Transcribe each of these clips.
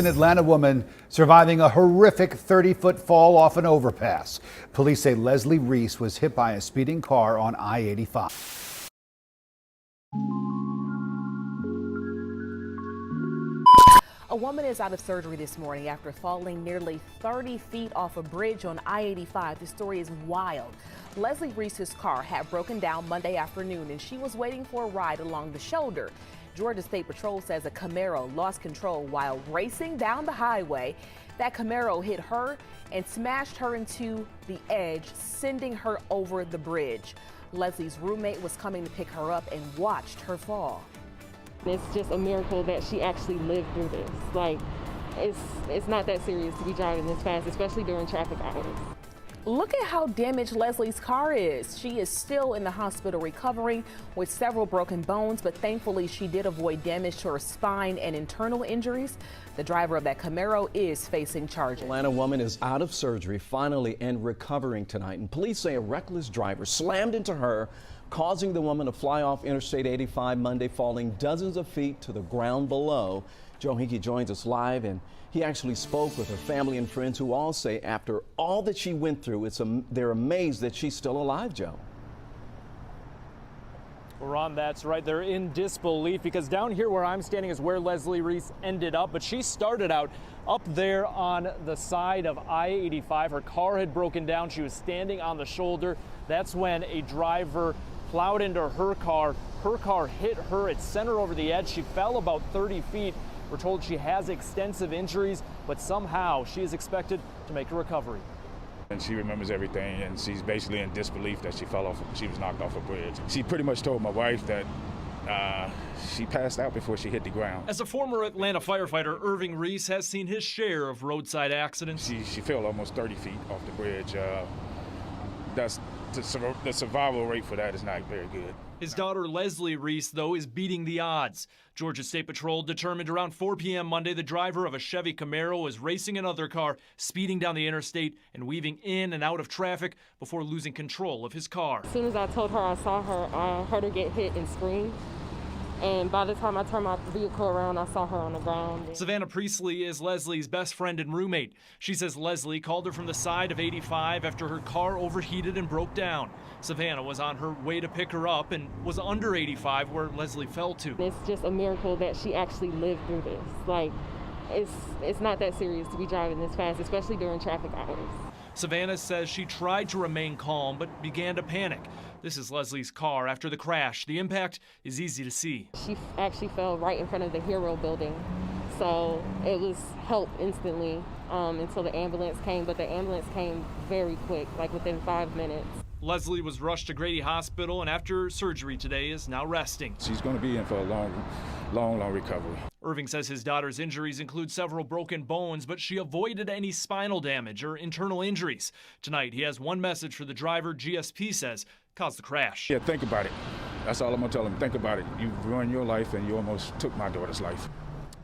An Atlanta woman surviving a horrific 30-foot fall off an overpass. Police say Leslie Reese was hit by a speeding car on I-85. A woman is out of surgery this morning after falling nearly 30 feet off a bridge on I-85. This story is wild. Leslie Reese's car had broken down Monday afternoon and she was waiting for a ride along the shoulder. Georgia State Patrol says a Camaro lost control while racing down the highway. That Camaro hit her and smashed her into the edge, sending her over the bridge. Leslie's roommate was coming to pick her up and watched her fall. It's just a miracle that she actually lived through this. Like, it's not that serious to be driving this fast, especially during traffic hours. Look at how damaged Leslie's car is. She is still in the hospital recovering with several broken bones, but thankfully she did avoid damage to her spine and internal injuries. The driver of that Camaro is facing charges. Atlanta woman is out of surgery finally and recovering tonight, and police say a reckless driver slammed into her, causing the woman to fly off Interstate 85 Monday, falling dozens of feet to the ground below. Joe Hickey joins us live, and he actually spoke with her family and friends who all say after all that she went through, they're amazed that she's still alive, Joe. Well, Ron, that's right. They're in disbelief because down here where I'm standing is where Leslie Reese ended up, but she started out up there on the side of I-85. Her car had broken down. She was standing on the shoulder. That's when a driver plowed into her car. Her car hit her. It sent her over the edge. She fell about 30 feet. We're told she has extensive injuries, but somehow she is expected to make a recovery. And she remembers everything, and she's basically in disbelief that she was knocked off a bridge. She pretty much told my wife that she passed out before she hit the ground. As a former Atlanta firefighter, Irving Reese has seen his share of roadside accidents. She fell almost 30 feet off the bridge. The survival rate for that is not very good. His daughter Leslie Reese, though, is beating the odds. Georgia State Patrol determined around 4 p.m. Monday the driver of a Chevy Camaro was racing another car, speeding down the interstate and weaving in and out of traffic before losing control of his car. As soon as I told her I saw her, I heard her get hit and scream. And by the time I turned my vehicle around, I saw her on the ground. Savannah Priestley is Leslie's best friend and roommate. She says Leslie called her from the side of 85 after her car overheated and broke down. Savannah was on her way to pick her up and was under 85 where Leslie fell to. It's just a miracle that she actually lived through this. Like, it's not that serious to be driving this fast, especially during traffic hours. Savannah says she tried to remain calm but began to panic. This is Leslie's car after the crash. The impact is easy to see. She actually fell right in front of the Hero building. So it was help instantly until the ambulance came, but the ambulance came very quick, like within 5 minutes. Leslie was rushed to Grady Hospital and after surgery today is now resting. She's going to be in for a long recovery. Irving says his daughter's injuries include several broken bones, but she avoided any spinal damage or internal injuries. Tonight, he has one message for the driver GSP says caused the crash. Yeah, think about it. That's all I'm going to tell him. Think about it. You ruined your life and you almost took my daughter's life.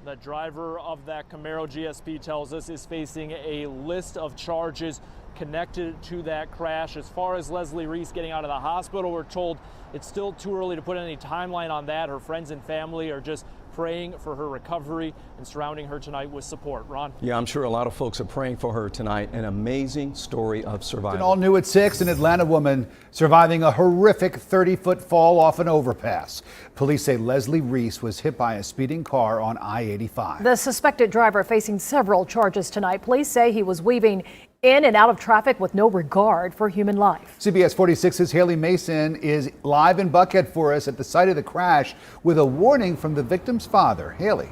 The driver of that Camaro, GSP tells us, is facing a list of charges connected to that crash. As far as Leslie Reese getting out of the hospital, we're told it's still too early to put any timeline on that. Her friends and family are just praying for her recovery and surrounding her tonight with support. Ron? Yeah, I'm sure a lot of folks are praying for her tonight. An amazing story of survival. All new at 6, an Atlanta woman surviving a horrific 30-foot fall off an overpass. Police say Leslie Reese was hit by a speeding car on I-85. The suspected driver facing several charges tonight. Police say he was weaving in and out of traffic with no regard for human life. CBS 46's Haley Mason is live in Buckhead for us at the site of the crash with a warning from the victim's father. Haley.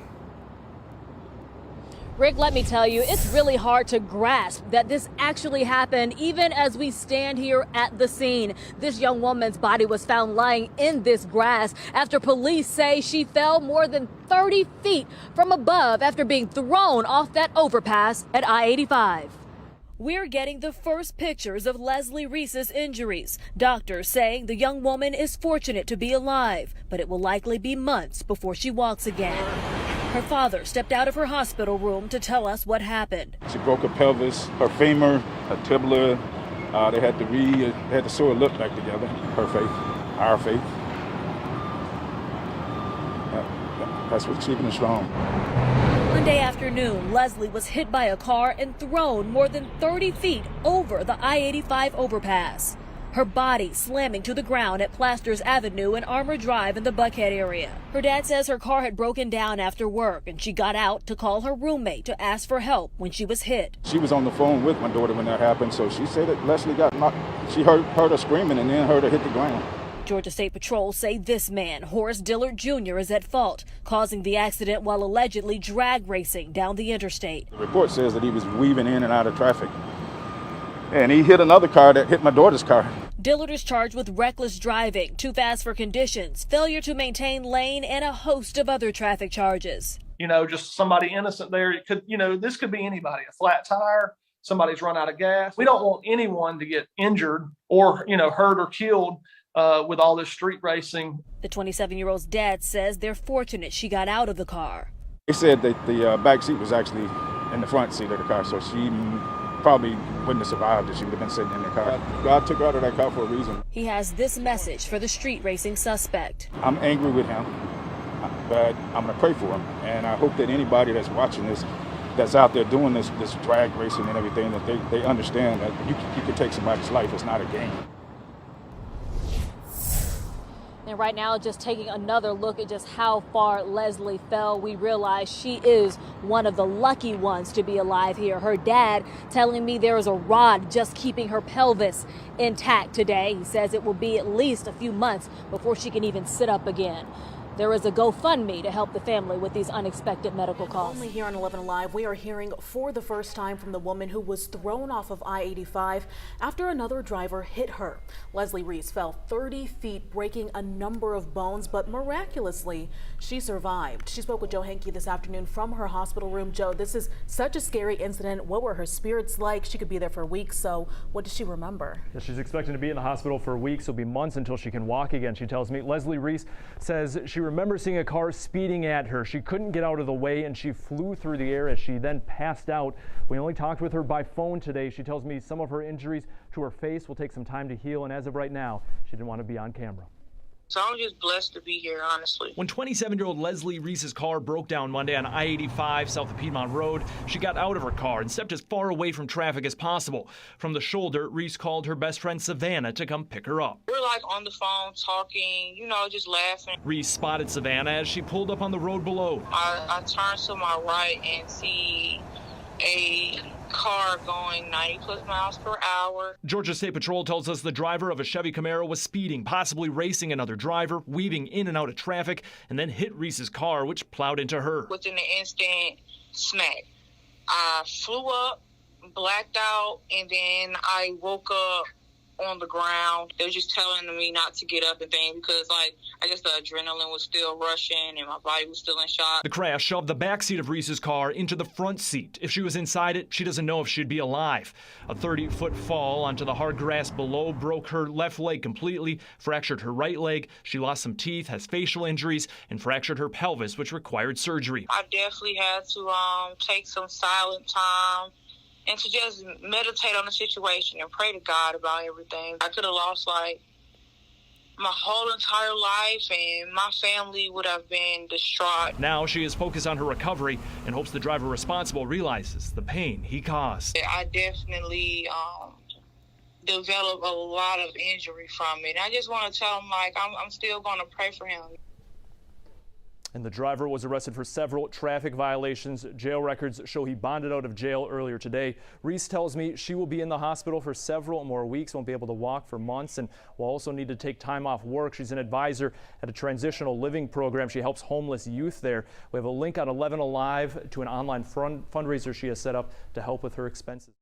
Rick, let me tell you, it's really hard to grasp that this actually happened even as we stand here at the scene. This young woman's body was found lying in this grass after police say she fell more than 30 feet from above after being thrown off that overpass at I-85. We're getting the first pictures of Leslie Reese's injuries. Doctors saying the young woman is fortunate to be alive, but it will likely be months before she walks again. Her father stepped out of her hospital room to tell us what happened. She broke her pelvis, her femur, her tibia. They had to sew her lip back together. Her faith, our faith. That's what's keeping us strong. Monday afternoon, Leslie was hit by a car and thrown more than 30 feet over the I-85 overpass. Her body slamming to the ground at Plasters Avenue and Armour Drive in the Buckhead area. Her dad says her car had broken down after work and she got out to call her roommate to ask for help when she was hit. She was on the phone with my daughter when that happened, so she said that Leslie got knocked. She heard her screaming and then heard her hit the ground. Georgia State Patrol say this man, Horace Dillard Jr., is at fault, causing the accident while allegedly drag racing down the interstate. The report says that he was weaving in and out of traffic, and he hit another car that hit my daughter's car. Dillard is charged with reckless driving, too fast for conditions, failure to maintain lane, and a host of other traffic charges. You know, just somebody innocent there. It could, this could be anybody, a flat tire, somebody's run out of gas. We don't want anyone to get injured or, hurt or killed with all this street racing. The 27-year-old's dad says they're fortunate she got out of the car. They said that the back seat was actually in the front seat of the car, so she probably wouldn't have survived if she would have been sitting in the car. God took her out of that car for a reason. He has this message for the street racing suspect. I'm angry with him, but I'm going to pray for him, and I hope that anybody that's watching this, that's out there doing this drag racing and everything, that they understand that you can take somebody's life. It's not a game. And right now, just taking another look at just how far Leslie fell, we realize she is one of the lucky ones to be alive here. Her dad telling me there is a rod just keeping her pelvis intact today. He says it will be at least a few months before she can even sit up again. There is a GoFundMe to help the family with these unexpected medical costs. Only here on 11 Alive, we are hearing for the first time from the woman who was thrown off of I-85 after another driver hit her. Leslie Reese fell 30 feet, breaking a number of bones, but miraculously, she survived. She spoke with Joe Henke this afternoon from her hospital room. Joe, this is such a scary incident. What were her spirits like? She could be there for weeks, so what does she remember? Yeah, she's expecting to be in the hospital for weeks. It'll be months until she can walk again, she tells me. Leslie Reese says she remembers seeing a car speeding at her. She couldn't get out of the way and she flew through the air as she then passed out. We only talked with her by phone today. She tells me some of her injuries to her face will take some time to heal, and as of right now, she didn't want to be on camera. So I'm just blessed to be here, honestly. When 27-year-old Leslie Reese's car broke down Monday on I-85 south of Piedmont Road, she got out of her car and stepped as far away from traffic as possible. From the shoulder, Reese called her best friend Savannah to come pick her up. We're like on the phone talking, just laughing. Reese spotted Savannah as she pulled up on the road below. I turned to my right and see a car going 90 plus miles per hour. Georgia State Patrol tells us the driver of a Chevy Camaro was speeding, possibly racing another driver, weaving in and out of traffic, and then hit Reese's car, which plowed into her. Within an instant, smack. I flew up, blacked out, and then I woke up on the ground. They were just telling me not to get up and things because, I guess the adrenaline was still rushing and my body was still in shock. The crash shoved the backseat of Reese's car into the front seat. If she was inside it, she doesn't know if she'd be alive. A 30-foot fall onto the hard grass below broke her left leg completely, fractured her right leg. She lost some teeth, has facial injuries, and fractured her pelvis, which required surgery. I definitely had to take some silent time and to just meditate on the situation and pray to God about everything. I could have lost, my whole entire life, and my family would have been distraught. Now she is focused on her recovery and hopes the driver responsible realizes the pain he caused. I definitely developed a lot of injury from it. I just want to tell him, I'm still going to pray for him. And the driver was arrested for several traffic violations. Jail records show he bonded out of jail earlier today. Reese tells me she will be in the hospital for several more weeks, won't be able to walk for months, and will also need to take time off work. She's an advisor at a transitional living program. She helps homeless youth there. We have a link on 11 Alive to an online fundraiser she has set up to help with her expenses.